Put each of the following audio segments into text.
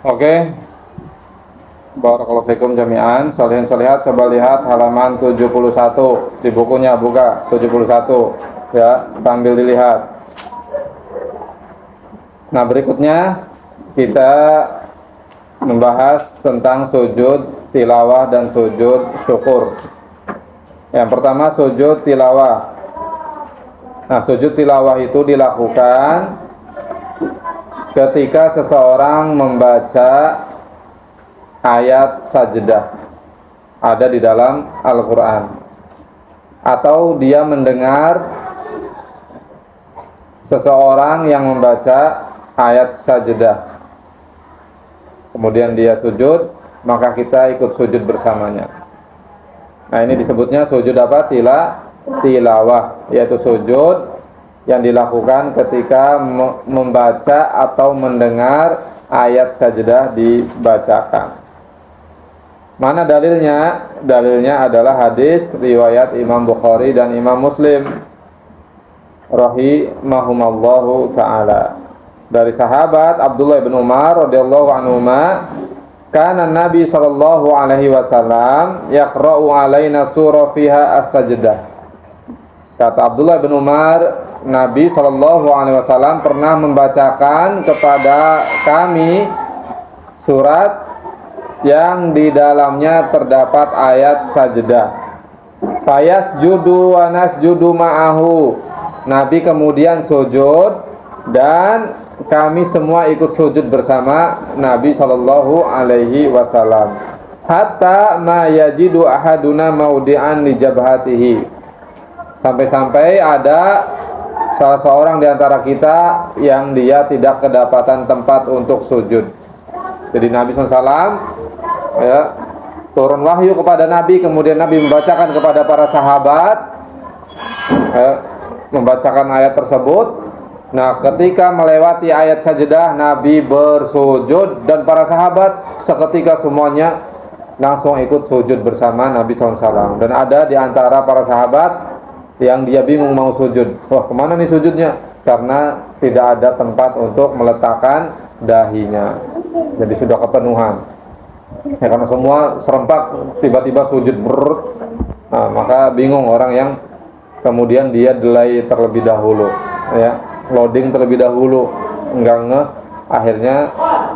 Oke. Barakallahu fikum jami'an. Sholihin sholihat, coba lihat halaman 71 di bukunya, buka 71 ya, sambil dilihat. Nah, berikutnya kita membahas tentang sujud tilawah dan sujud syukur. Yang pertama sujud tilawah. Nah, sujud tilawah itu dilakukan ketika seseorang membaca ayat sajdah ada di dalam Al-Quran, atau dia mendengar seseorang yang membaca ayat sajdah kemudian dia sujud, maka kita ikut sujud bersamanya. Nah, ini disebutnya sujud apa? Tilawah, yaitu sujud yang dilakukan ketika membaca atau mendengar ayat sajdah dibacakan. Mana dalilnya? Dalilnya adalah hadis riwayat Imam Bukhari dan Imam Muslim rahimahumallahu ta'ala, dari sahabat Abdullah bin Umar radhiyallahu anhuma, kana Nabi sallallahu alaihi wasallam yaqra'u alaina surah fiha as-sajdah. Kata Abdullah bin Umar, Nabi sallallahu alaihi wasallam pernah membacakan kepada kami surat yang di dalamnya terdapat ayat sajdah. Fayasjudu wa nasjudu ma'ahu. Nabi kemudian sujud dan kami semua ikut sujud bersama Nabi sallallahu alaihi wasallam. Hatta ma yajidu ahaduna maudi'an li jabhatihi. Sampai-sampai ada salah seorang di antara kita yang dia tidak kedapatan tempat untuk sujud. Jadi Nabi SAW ya, turun wahyu kepada Nabi, kemudian Nabi membacakan kepada para sahabat ya, membacakan ayat tersebut. Nah, ketika melewati ayat sajdah, Nabi bersujud dan para sahabat seketika semuanya langsung ikut sujud bersama Nabi SAW. Dan ada di antara para sahabat yang dia bingung mau sujud. Wah, kemana nih sujudnya? Karena tidak ada tempat untuk meletakkan dahinya. Jadi sudah kepenuhan. Ya, karena semua serempak tiba-tiba sujud berut. Nah, maka bingung orang yang kemudian dia delay terlebih dahulu, ya, loading terlebih dahulu, enggak ngeh, akhirnya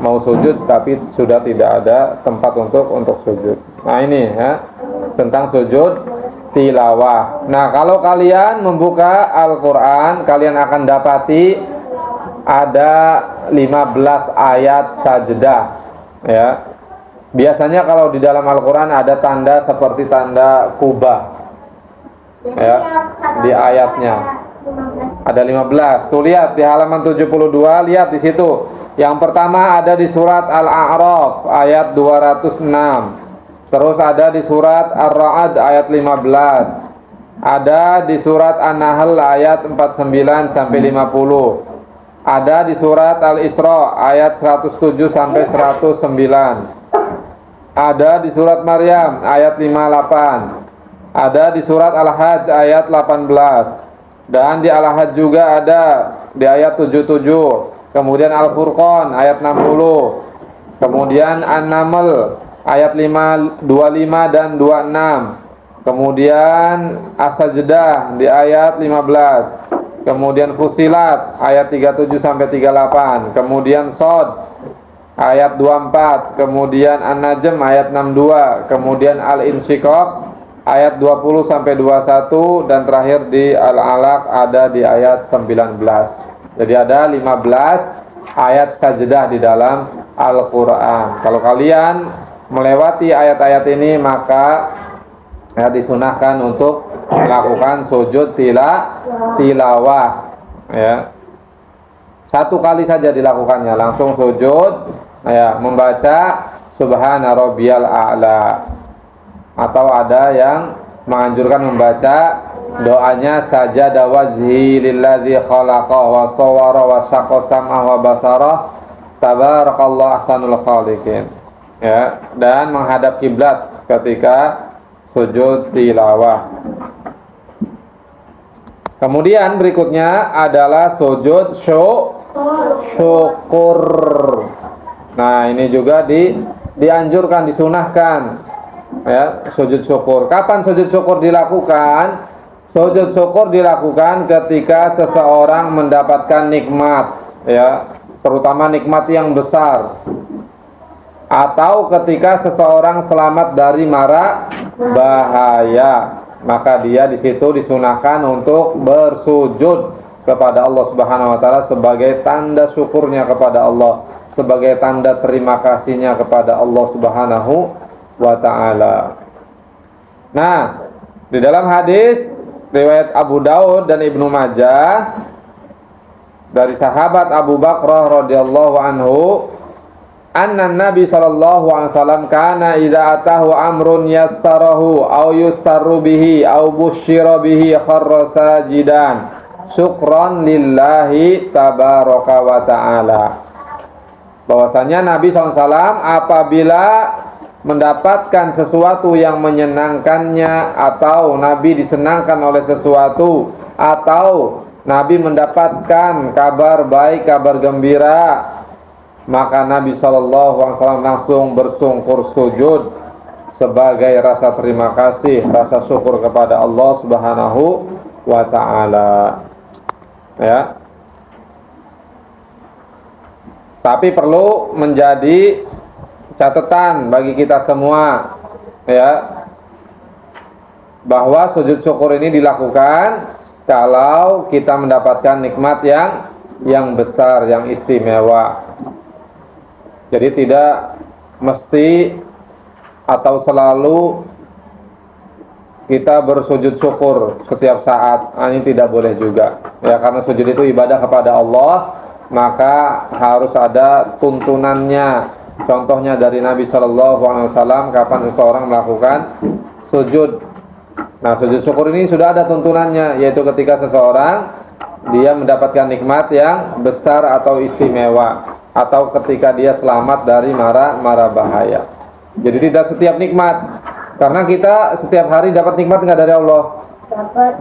mau sujud tapi sudah tidak ada tempat untuk sujud. Nah, ini ya tentang sujud tilawah. Nah, kalau kalian membuka Al-Quran, kalian akan dapati ada 15 ayat sajdah ya. Biasanya kalau di dalam Al-Quran ada tanda seperti tanda kubah ya, di ayatnya ada 15. Tuh lihat di halaman 72, lihat di situ. Yang pertama ada di surat Al-A'raf ayat 206. Terus ada di surat Ar-Ra'd ayat 15. Ada di surat An-Nahl ayat 49 sampai 50. Ada di surat Al-Isra ayat 107 sampai 109. Ada di surat Maryam ayat 58. Ada di surat Al-Hajj ayat 18. Dan di Al-Hajj juga ada di ayat 77. Kemudian Al-Furqan ayat 60. Kemudian An-Naml ayat 25 dan 26. Kemudian As-Sajdah di ayat 15. Kemudian Fusilat ayat 37 sampai 38. Kemudian Shad ayat 24. Kemudian An-Najm ayat 62. Kemudian Al-Insyiqaq ayat 20 sampai 21, dan terakhir di Al-Alaq ada di ayat 19. Jadi ada 15 ayat sajdah di dalam Al-Qur'an. Kalau kalian melewati ayat-ayat ini, maka ya, disunahkan untuk melakukan sujud tilawah ya. Satu kali saja dilakukannya, langsung sujud ya, membaca Subhana Rabbiyal A'la. Atau ada yang menganjurkan membaca doanya sajada wajhi lilladzi khalaqa wa sawwara wa syaqqa sam'a wa basara tabarakallahu ahsanul khaliqin ya, dan menghadap kiblat ketika sujud tilawah. Kemudian berikutnya adalah sujud syukur. Nah, ini juga dianjurkan, disunahkan ya, sujud syukur. Kapan sujud syukur dilakukan? Sujud syukur dilakukan ketika seseorang mendapatkan nikmat ya, terutama nikmat yang besar, atau ketika seseorang selamat dari mara bahaya, maka dia di situ disunahkan untuk bersujud kepada Allah Subhanahu wa taala sebagai tanda syukurnya kepada Allah, sebagai tanda terima kasihnya kepada Allah Subhanahu wa taala. Nah, di dalam hadis riwayat Abu Daud dan Ibnu Majah dari sahabat Abu Bakrah radhiyallahu anhu, anna Nabi sallallahu alaihi wasallam kana idza atahu amrun yassarahu aw yussarru bihi aw busyira bihi kharra sajidan syukran lillahi tabaraka wa taala. Bahwasanya Nabi SAW apabila mendapatkan sesuatu yang menyenangkannya, atau Nabi disenangkan oleh sesuatu, atau Nabi mendapatkan kabar baik, kabar gembira, maka Nabi SAW langsung bersungkur sujud sebagai rasa terima kasih, rasa syukur kepada Allah Subhanahu wa taala. Ya. Tapi perlu menjadi catatan bagi kita semua ya, bahwa sujud syukur ini dilakukan kalau kita mendapatkan nikmat yang besar, yang istimewa. Jadi tidak mesti atau selalu kita bersujud syukur setiap saat. Ini tidak boleh juga ya, karena sujud itu ibadah kepada Allah, maka harus ada tuntunannya. Contohnya dari Nabi Shallallahu Alaihi Wasallam kapan seseorang melakukan sujud. Nah, sujud syukur ini sudah ada tuntunannya, yaitu ketika seseorang dia mendapatkan nikmat yang besar atau istimewa, atau ketika dia selamat dari mara bahaya. Jadi tidak setiap nikmat, karena kita setiap hari dapat nikmat nggak dari Allah?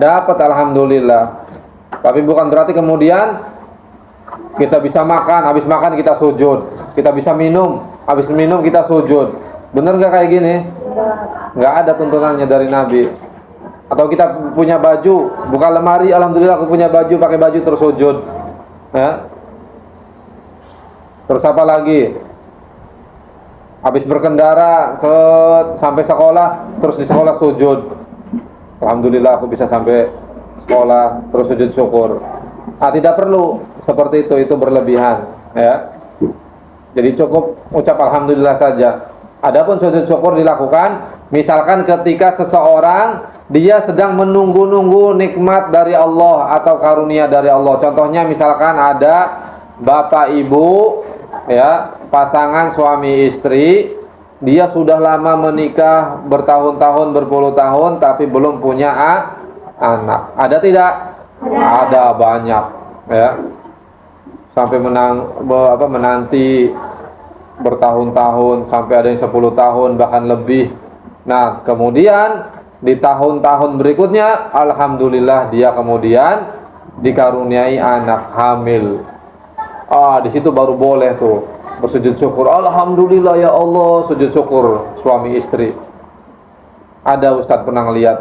Dapat, alhamdulillah. Tapi bukan berarti kemudian kita bisa makan, habis makan kita sujud. Kita bisa minum, habis minum kita sujud. Bener nggak kayak gini? Nggak ada tuntunannya dari Nabi. Atau kita punya baju, buka lemari, alhamdulillah aku punya baju, pakai baju terus sujud. Ya. Terus apa lagi? Habis berkendara sampai sekolah, terus di sekolah sujud. Alhamdulillah aku bisa sampai sekolah, terus sujud syukur. Tidak perlu seperti itu berlebihan ya. Jadi cukup ucap alhamdulillah saja. Adapun sujud syukur dilakukan misalkan ketika seseorang dia sedang menunggu-nunggu nikmat dari Allah atau karunia dari Allah. Contohnya misalkan ada bapak ibu ya, pasangan suami istri, dia sudah lama menikah, bertahun-tahun, berpuluh tahun, tapi belum punya anak. Ada tidak? Ada, banyak ya. Sampai menanti bertahun-tahun, sampai ada yang 10 tahun bahkan lebih. Nah, kemudian di tahun-tahun berikutnya alhamdulillah dia kemudian dikaruniai anak, hamil. Di situ baru boleh tuh bersujud syukur. Alhamdulillah ya Allah, sujud syukur suami istri. Ada Ustadz pernah lihat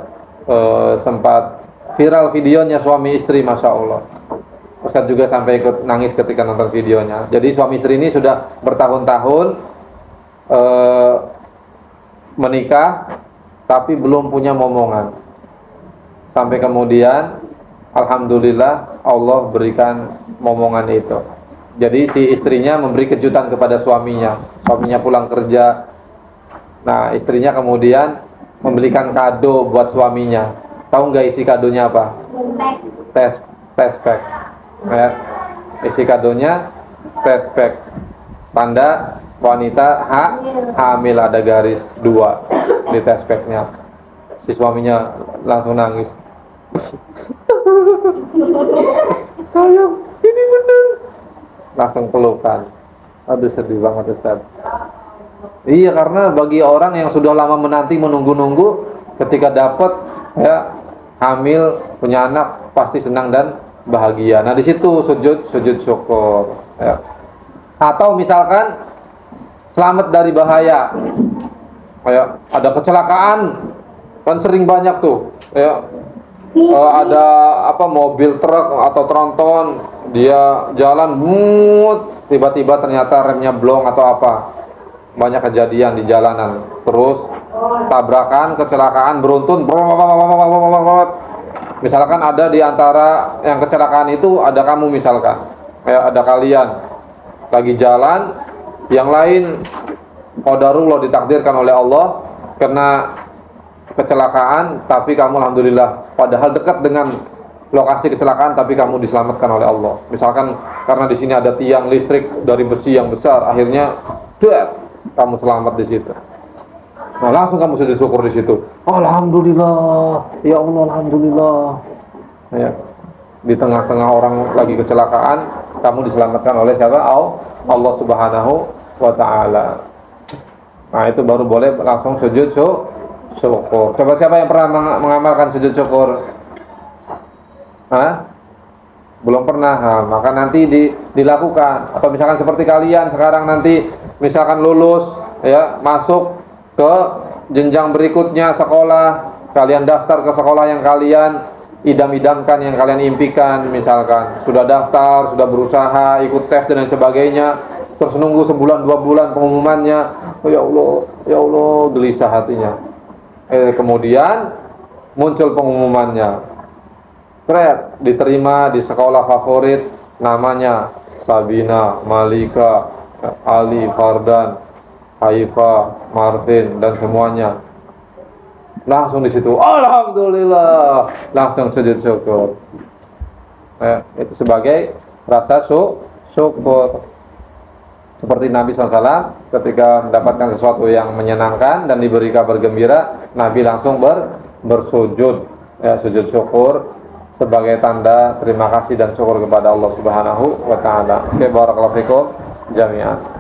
sempat viral videonya suami istri, masya Allah. Ustadz juga sampai ikut nangis ketika nonton videonya. Jadi suami istri ini sudah bertahun-tahun menikah, tapi belum punya momongan. Sampai kemudian alhamdulillah Allah berikan momongan itu. Jadi si istrinya memberi kejutan kepada suaminya. Suaminya pulang kerja. Nah, istrinya kemudian membelikan kado buat suaminya. Tahu nggak isi kadonya apa? Test pack. Ya. Isi kadonya test pack. Tanda wanita hamil, ada garis 2 di test packnya. Si suaminya langsung nangis. Sayang, ini bener. Langsung pelukan. Aduh, sedih banget Ustaz. Iya, karena bagi orang yang sudah lama menanti, menunggu-nunggu, ketika dapat ya hamil, punya anak, pasti senang dan bahagia. Nah, di situ sujud syukur ya. Atau misalkan selamat dari bahaya. Kayak ada kecelakaan, kan sering banyak tuh. Ya, ada apa mobil truk atau tronton, dia jalan tiba-tiba ternyata remnya blong atau apa. Banyak kejadian di jalanan. Terus tabrakan, kecelakaan beruntun. Misalkan ada di antara yang kecelakaan itu ada kamu misalkan, ada kalian lagi jalan, yang lain qadarullah ditakdirkan oleh Allah kena kecelakaan, tapi kamu alhamdulillah padahal dekat dengan lokasi kecelakaan tapi kamu diselamatkan oleh Allah. Misalkan karena di sini ada tiang listrik dari besi yang besar, akhirnya kamu selamat di situ. Nah, langsung kamu sujud syukur di situ. Alhamdulillah, ya Allah, alhamdulillah. Ya. Di tengah-tengah orang lagi kecelakaan, kamu diselamatkan oleh siapa? Allah Subhanahu wa taala. Nah, itu baru boleh langsung sujud syukur. Coba siapa yang pernah mengamalkan sujud syukur? Hah? Belum pernah. Nah, maka nanti dilakukan. Atau misalkan seperti kalian sekarang nanti misalkan lulus, ya, masuk ke jenjang berikutnya sekolah, kalian daftar ke sekolah yang kalian idam-idamkan, yang kalian impikan, misalkan sudah daftar, sudah berusaha, ikut tes dan lain sebagainya, terus nunggu sebulan 2 bulan pengumumannya. Oh ya Allah, gelisah hatinya. Kemudian muncul pengumumannya, diterima di sekolah favorit, namanya Sabina, Malika, Ali, Fardan, Haifa, Marvin, dan semuanya. Langsung di situ, alhamdulillah, langsung sujud syukur. Itu sebagai rasa syukur. Seperti Nabi SAW ketika mendapatkan sesuatu yang menyenangkan dan diberi kabar gembira, Nabi langsung bersujud, ya, sujud syukur sebagai tanda terima kasih dan syukur kepada Allah Subhanahu wa taala. Oke, barakallahu fikum jami'an.